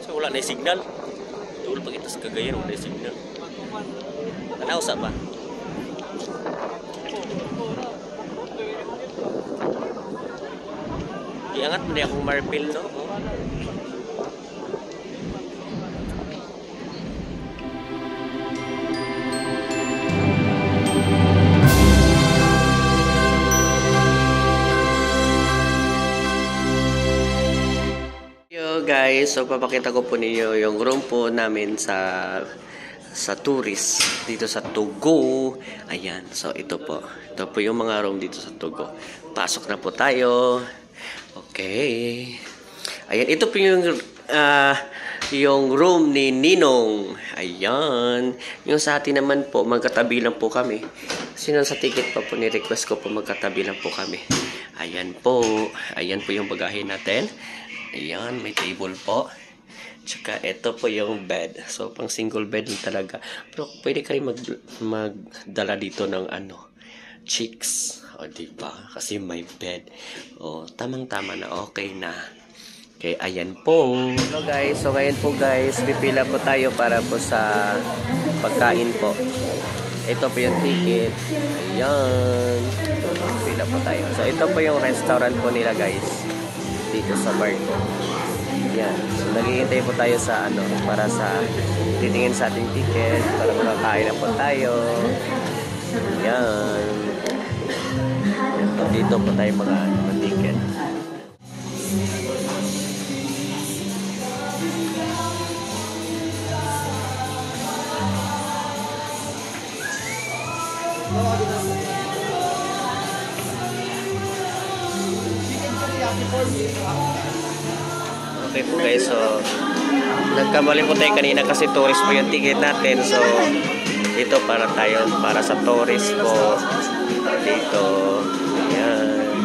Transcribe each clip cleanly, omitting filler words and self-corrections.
So wala na yung signal. Tuol pag ito sa Cagayan, wala yung signal. Tanaw sa ba? Iangat mo na akong marpil, no? Oh. Guys, so papakita ko po ninyo yung room po namin sa tourist dito sa Togo. Ayan, so ito po yung mga room dito sa Togo. Pasok na po tayo. Okay, ayan, ito po yung room ni Ninong. Ayan, yung sa atin naman po magkatabi lang po kami. Sino sa ticket pa po ni-request ko po magkatabi lang po kami. Ayan po yung bagahe natin. Ayan, may table po. Tsaka ito po yung bed. So, pang single bed lang talaga. Pero pwede kayo magdala dito ng chicks. O, diba? Kasi may bed. O, tamang-tama na. Okay na. Okay, ayan po. Hello guys. So, ngayon po guys, pipila po tayo para po sa pagkain po. Ito po yung ticket. Ayan. Pipila po tayo. So, ito po yung restaurant po nila guys. Dito sa Barco. Yan. So, naghihintay po tayo sa para sa titingin sa ating ticket para makakain na po tayo. Yan. So, dito po tayo mag-ticket. Okay po guys, so nagkamali po tayo kanina kasi tourist po yung ticket natin. So dito para sa tourist po dito. Ayan.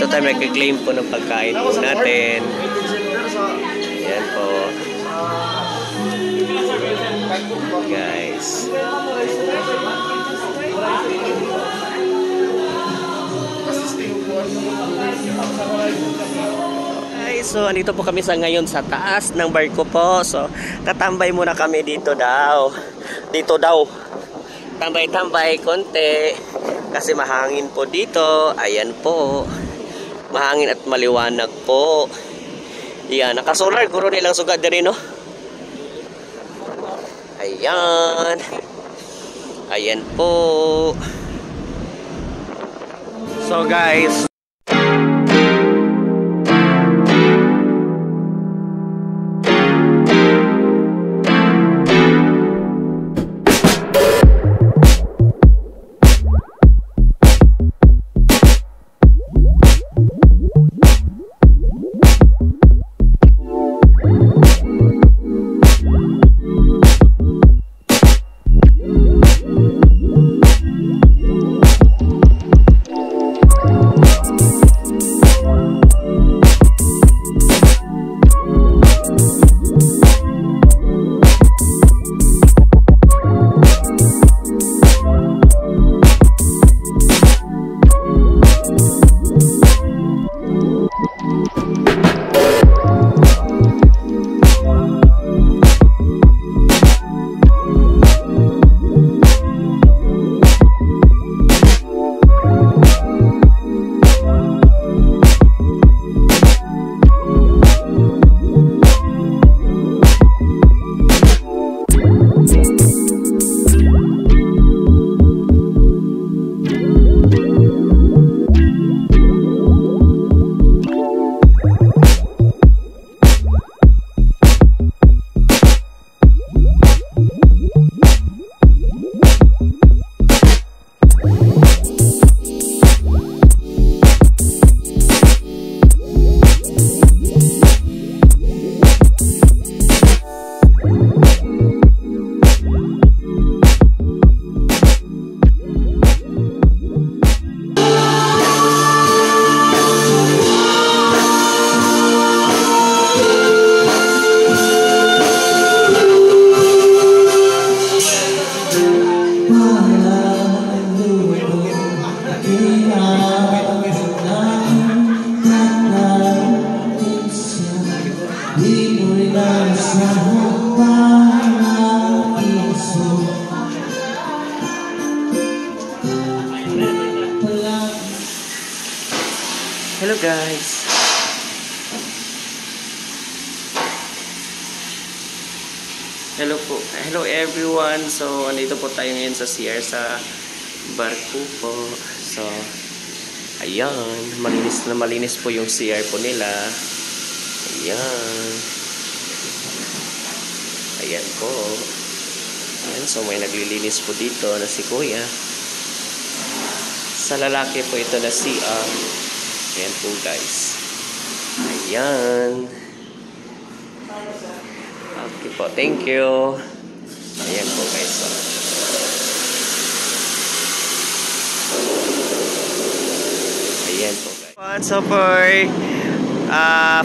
Ito tayo mag-claim po ng pagkain po natin. Ayan po guys. So, andito po kami ngayon sa taas ng barko po. So, tatambay muna kami dito daw. Tambay-tambay konti. Kasi mahangin po dito. Ayan po. Mahangin at maliwanag po. Ayan, nakasolar. Guro nilang sugad na rin, no? Ayan. Ayan po. So, guys. Hello guys. Hello po. Hello everyone. So, andito po tayo ngayon sa CR sa barko po. So, ayan. Malinis po yung CR po nila. Ayan. Ayan po. Ayan. So, may naglilinis po dito na si Kuya. Sa lalaki po ito na CR. Ayan po guys. Ayan. Okay po, thank you. Ayan po guys. So. Ayan po guys. So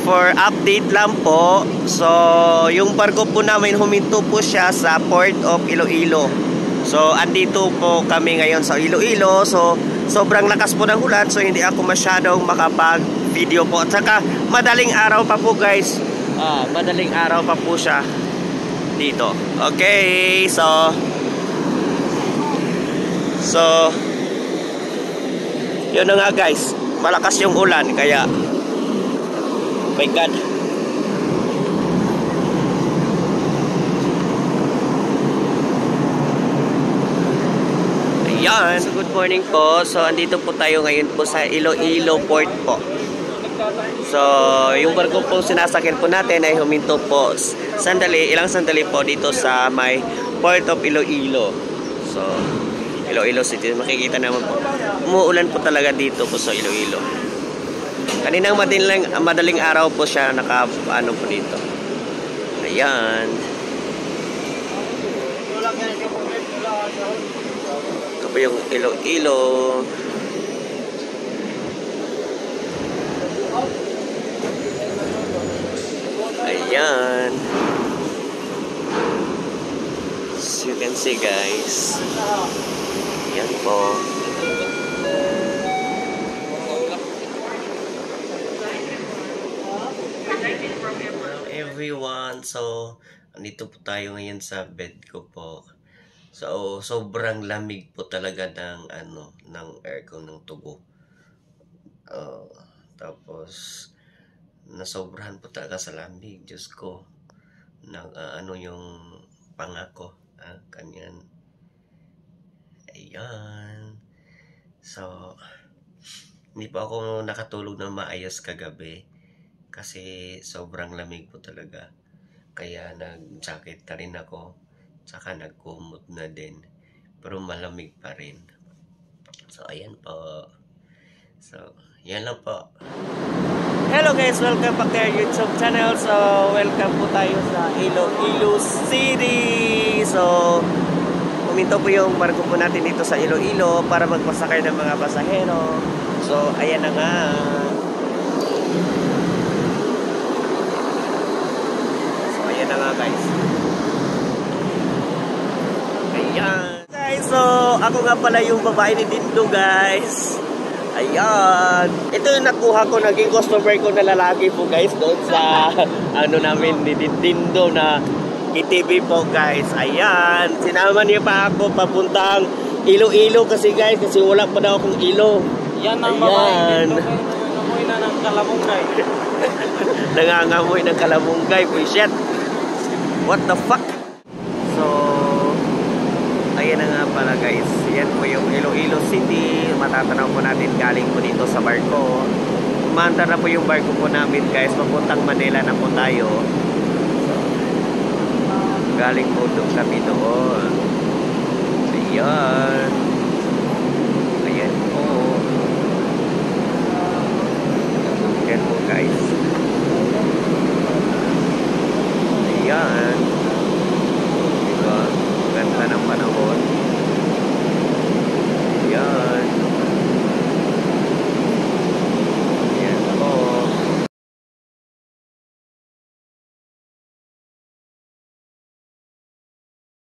for update lang po. So yung barko po namin huminto po siya sa Port of Iloilo. So andito po kami ngayon sa Iloilo. So sobrang lakas po ng ulan. So hindi ako masyadong makapag-video po. At saka madaling araw pa po guys. Madaling araw pa po siya dito. Okay, so yun na nga guys, malakas yung ulan kaya my God. Ayan, so good morning po. So andito po tayo ngayon po sa Iloilo Port po. So, yung barko po sinasakyan po natin ay huminto po ilang sandali po dito sa may Port of Iloilo. So, Iloilo City. Makikita naman po. Umuulan po talaga dito po sa Iloilo. Kaninang madaling araw po siya ano po dito. Ayan. Ito po yung Iloilo. Ayan. As you can see guys. Ayan po. Hello everyone. So, andito po tayo ngayon sa bed ko po. So, sobrang lamig po talaga ng aircon ng tubo. Tapos nasobrahan po talaga sa lamig. Diyos ko, yung pangako, kanyan. Ayan. So, hindi pa ako nakatulog na maayos kagabi kasi sobrang lamig po talaga. Kaya nag-jacket na rin ako, tsaka nagkumot na din, pero malamig pa rin. So, ayan po. So, yan lang po. Hello guys, welcome back to our YouTube channel. So, welcome po tayo sa Iloilo City. So, huminto po yung barko po natin dito sa Iloilo para magpasakay ng mga pasahero. So, ayan na nga. So, ayan na nga guys. Ayan. Guys, so, ako nga pala yung babae ni Dindo guys. Ayan. Ito yung nakuha ko, naging customer ko na lalaki po guys doon sa namin ni Dindo na KTV po guys. Ayan. Sinama niya pa ako papuntang Iloilo kasi guys, kasi wala pa daw akong ilo. Yan ang babae. Nangangamoy na ng kalamunggay. Nangangamoy ng kalamunggay. Shit. What the fuck? So, ayan na nga pala guys. Yan po yung Iloilo City. Matatanaw po natin galing po dito sa barko. Umanda na po yung barko po namin guys. Papuntang Manila na po tayo. So, galing po doon kami doon. Ayan.